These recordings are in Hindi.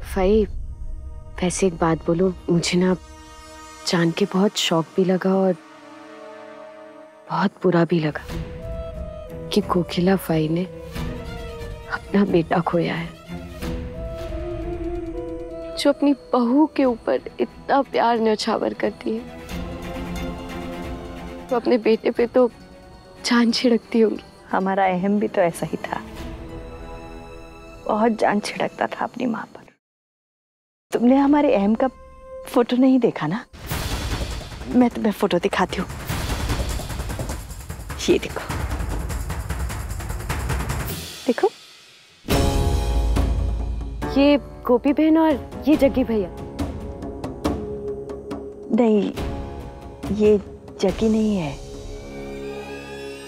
फाई, वैसे एक बात बोलो, मुझे ना जान के बहुत शौक भी लगा और बहुत बुरा भी लगा कि कोकिला फाई ने अपना बेटा खोया है, जो अपनी बहू के ऊपर इतना प्यार न्यौछावर करती है। तो अपने बेटे पे तो जान छिड़कती होंगी। हमारा अहम भी तो ऐसा ही था, बहुत जान छिड़कता था अपनी माँ पर। तुमने हमारे अहम का फोटो नहीं देखा ना? मैं तुम्हें फोटो दिखाती हूँ, ये देखो देखो। ये गोपी बहन और ये जग्गी भैया? नहीं, ये जग्गी नहीं है,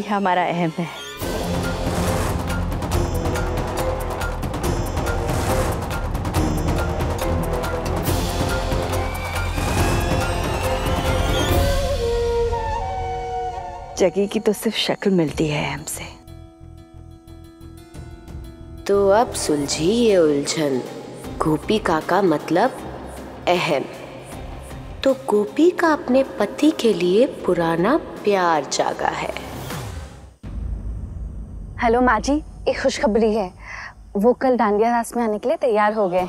ये हमारा अहम है। जग्गी की तो सिर्फ शक्ल मिलती है अहम से। तो अब सुलझी ये उलझन। गोपिका का मतलब अहम। तो गोपिका अपने पति के लिए पुराना प्यार जागा है। हेलो माँ जी, एक खुशखबरी है। वो कल डांडिया रास में आने के लिए तैयार हो गए।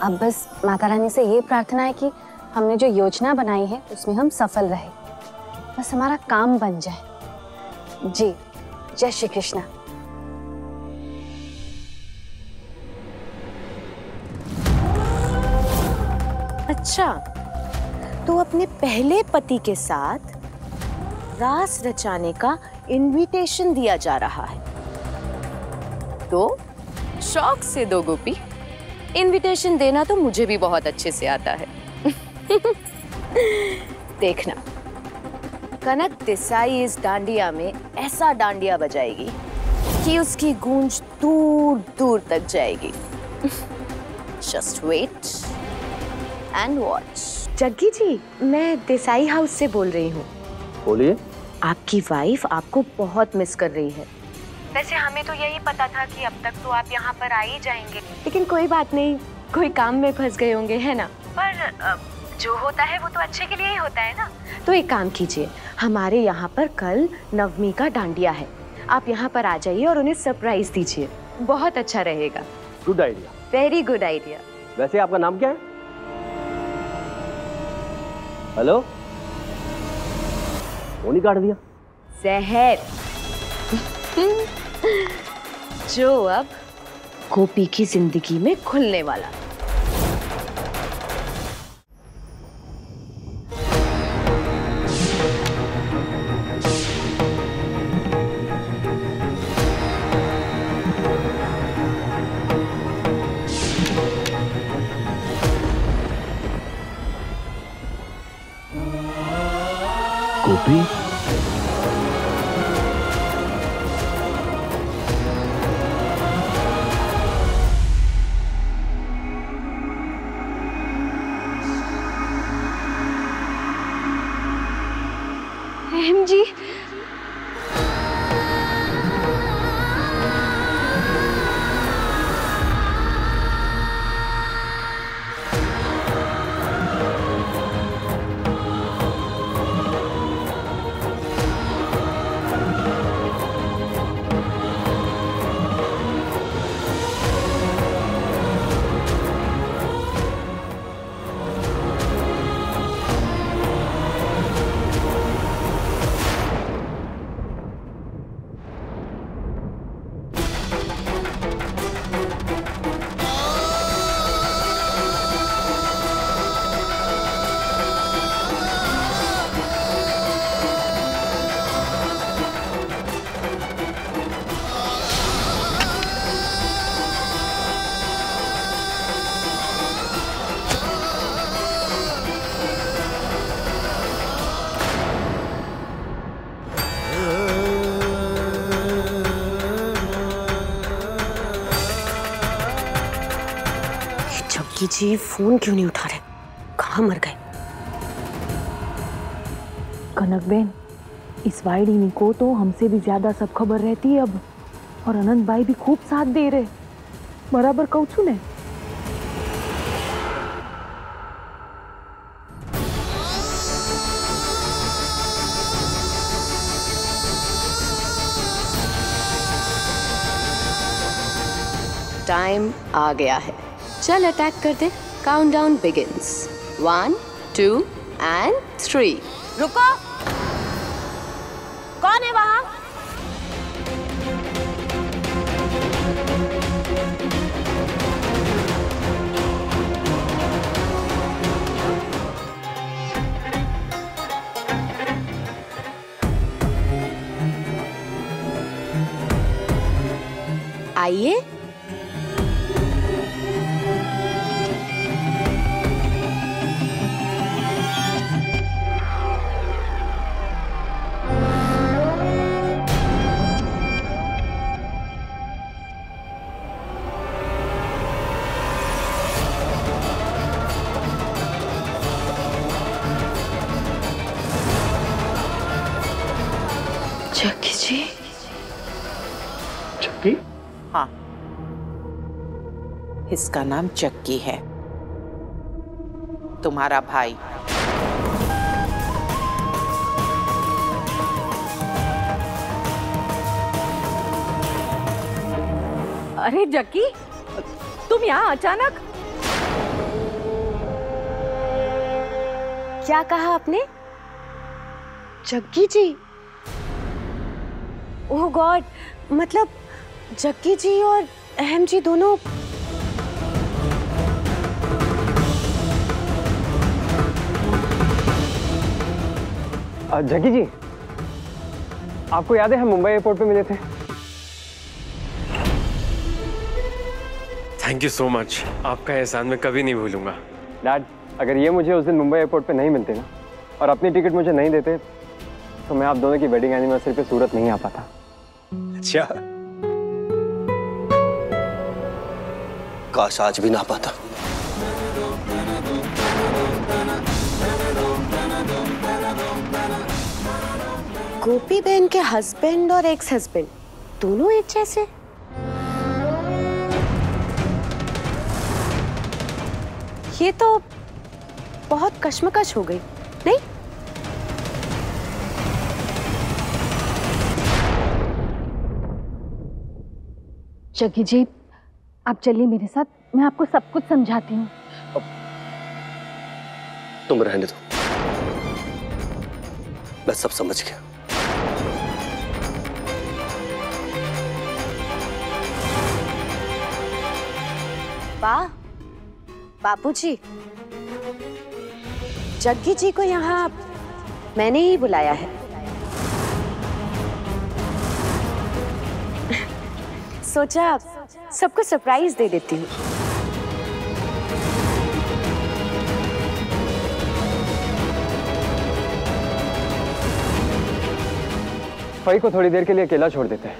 अब बस माता रानी से ये प्रार्थना है कि हमने जो योजना बनाई है उसमें हम सफल रहे, बस हमारा काम बन जाए। जी, जय श्री कृष्णा। अच्छा, तो अपने पहले पति के साथ रास रचाने का इनविटेशन दिया जा रहा है। तो शौक से दो गोपी, इनविटेशन देना तो मुझे भी बहुत अच्छे से आता है। देखना, कनक देसाई इस डांडिया में ऐसा डांडिया बजाएगी कि उसकी गूंज दूर दूर तक जाएगी। Just wait and watch. Jaggi ji, मैं देसाई हाउस से बोल रही हूँ। बोलिए। आपकी वाइफ आपको बहुत मिस कर रही है। वैसे हमें तो यही पता था कि अब तक तो आप यहाँ पर आ ही जाएंगे, लेकिन कोई बात नहीं, कोई काम में फंस गए होंगे, है ना? पर जो होता है वो तो अच्छे के लिए ही होता है ना। तो एक काम कीजिए, हमारे यहाँ पर कल नवमी का डांडिया है, आप यहाँ पर आ जाइए और उन्हें सरप्राइज दीजिए, बहुत अच्छा रहेगा। Good idea. Very good idea. वैसे आपका नाम क्या है? हेलो, फोन ही काट दिया। जहर। जो अब गोपी की जिंदगी में खुलने वाला। गोपी, अहम जी, जग्गी जी फोन क्यों नहीं उठा रहे? कहाँ मर गए? कनक बेन, इस वाइडी को तो हमसे भी ज्यादा सब खबर रहती है अब, और अनंत भाई भी खूब साथ दे रहे। बराबर कहूँ छू ने। टाइम आ गया है। चल अटैक कर दे। Countdown begins. 1 2 एंड 3। रुको, कौन है वहां? आइए। जग्गी जी। चक्की? हाँ, इसका नाम चक्की है, तुम्हारा भाई। अरे जग्गी, तुम यहाँ अचानक? क्या कहा आपने? जग्गी जी? ओह गॉड, मतलब जग्गी जी और अहम जी दोनों। जग्गी जी, आपको याद है हम मुंबई एयरपोर्ट पे मिले थे? थैंक यू सो मच, आपका एहसान मैं कभी नहीं भूलूंगा। डैड, अगर ये मुझे उस दिन मुंबई एयरपोर्ट पे नहीं मिलते ना और अपनी टिकट मुझे नहीं देते तो मैं आप दोनों की वेडिंग एनिवर्सरी पे सूरत नहीं आ पाता। अच्छा, काश आज भी ना पाता। गोपी बहन के हस्बैंड और एक्स हस्बैंड दोनों एक जैसे? ये तो बहुत कश्मकश हो गई, नहीं? जग्गी जी, आप चलिए मेरे साथ, मैं आपको सब कुछ समझाती हूँ। तुम रहने दो, मैं सब समझ गया। वाह बापूजी, जग्गी जी को यहाँ मैंने ही बुलाया है। सोचा सबको सरप्राइज दे देती हूँ। फई को थोड़ी देर के लिए अकेला छोड़ देते हैं,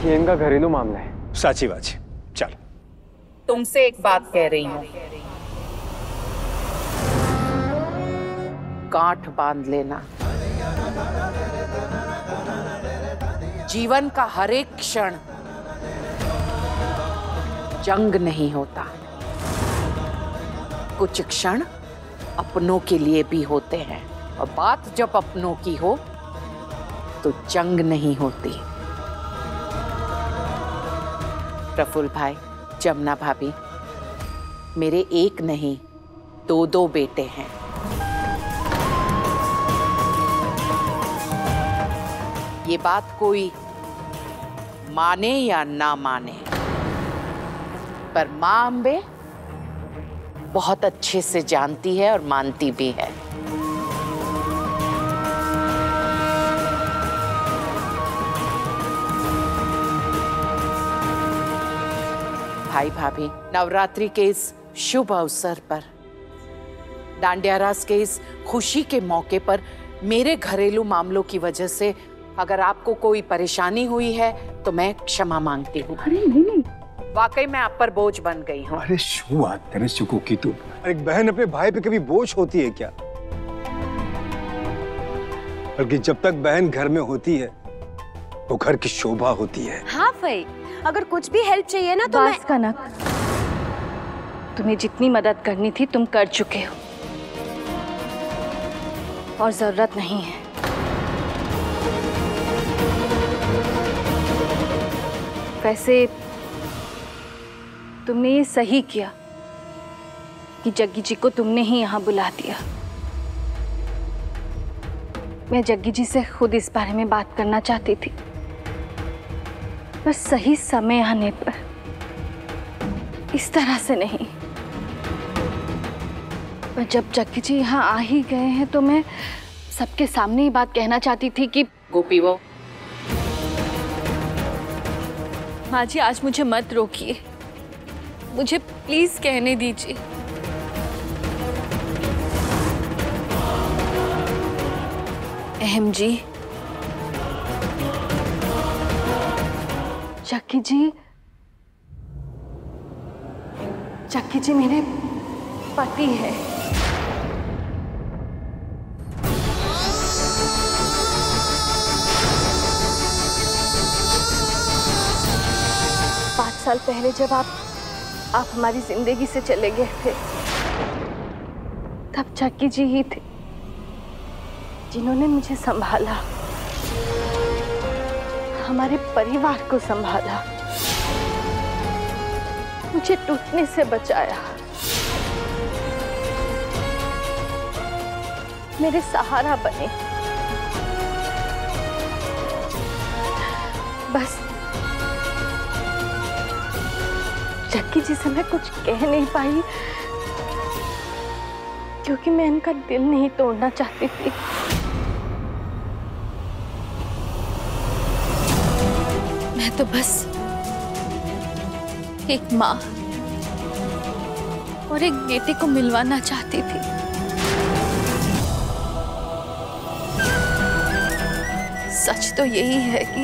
ये इनका घरेलू मामला है। साची बात, चल। तुमसे एक बात कह रही हूँ, गांठ बांध लेना। जीवन का हर एक क्षण जंग नहीं होता, कुछ क्षण अपनों के लिए भी होते हैं, और बात जब अपनों की हो तो जंग नहीं होती। प्रफुल्ल भाई, जमुना भाभी, मेरे एक नहीं 2 बेटे हैं। ये बात कोई माने या ना माने, पर मां अम्बे बहुत अच्छे से जानती है और मानती भी है। भाई भाभी, नवरात्रि के इस शुभ अवसर पर, डांडिया रास के इस खुशी के मौके पर मेरे घरेलू मामलों की वजह से अगर आपको कोई परेशानी हुई है तो मैं क्षमा मांगती हूँ। अरे नहीं, वाकई मैं आप पर बोझ बन गई हूँ। अरे शू बात करे सुकू की तू। एक बहन अपने भाई पे कभी बोझ होती है क्या? बल्कि जब तक बहन घर में होती है वो घर की शोभा होती है। हाँ फई, अगर कुछ भी हेल्प चाहिए ना तो बस कनक, तुम्हें जितनी मदद करनी थी तुम कर चुके हो, और जरूरत नहीं है। वैसे तुमने ये सही किया कि जग्गी जी को तुमने ही यहाँ बुला दिया। मैं जग्गी जी से खुद इस बारे में बात करना चाहती थी, पर सही समय आने पर, इस तरह से नहीं। पर जब जग्गी जी यहाँ आ ही गए हैं तो मैं सबके सामने ही बात कहना चाहती थी कि गोपी वो माँ जी आज मुझे मत रोकिए, मुझे प्लीज कहने दीजिए। अहम जी, जग्गी जी मेरे पति है। पाँच साल पहले जब आप हमारी जिंदगी से चले गए थे, तब जग्गी जी ही थे जिन्होंने मुझे संभाला, हमारे परिवार को संभाला, मुझे टूटने से बचाया, मेरे सहारा बने। बस जग्गी जी से मैं कुछ कह नहीं पाई क्योंकि मैं इनका दिल नहीं तोड़ना चाहती थी। मैं तो बस एक माँ और एक बेटे को मिलवाना चाहती थी। सच तो यही है कि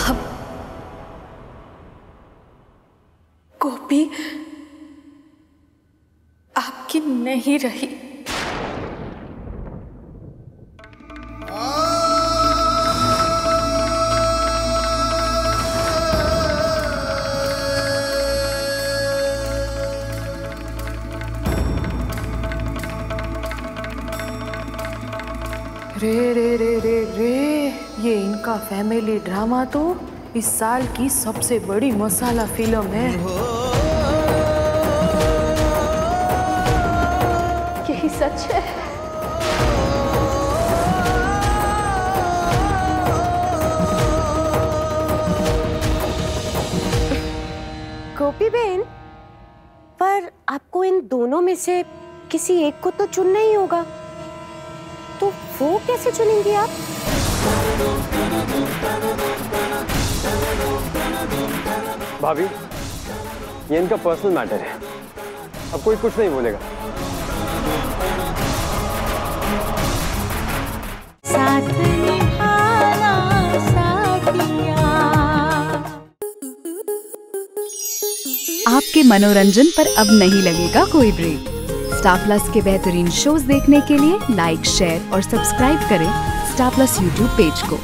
अब गोपी आपकी नहीं रही। रे ये इनका फैमिली ड्रामा तो इस साल की सबसे बड़ी मसाला फिल्म है। यही सच है। गोपी बहन, पर आपको इन दोनों में से किसी एक को तो चुनना ही होगा, तो वो कैसे चुनेंगी आप? भाभी, ये इनका पर्सनल मैटर है, अब कोई कुछ नहीं बोलेगा। साथ निभाना साथिया। आपके मनोरंजन पर अब नहीं लगेगा कोई ब्रेक। स्टार प्लस के बेहतरीन शोज देखने के लिए लाइक, शेयर और सब्सक्राइब करें स्टार प्लस यूट्यूब पेज को।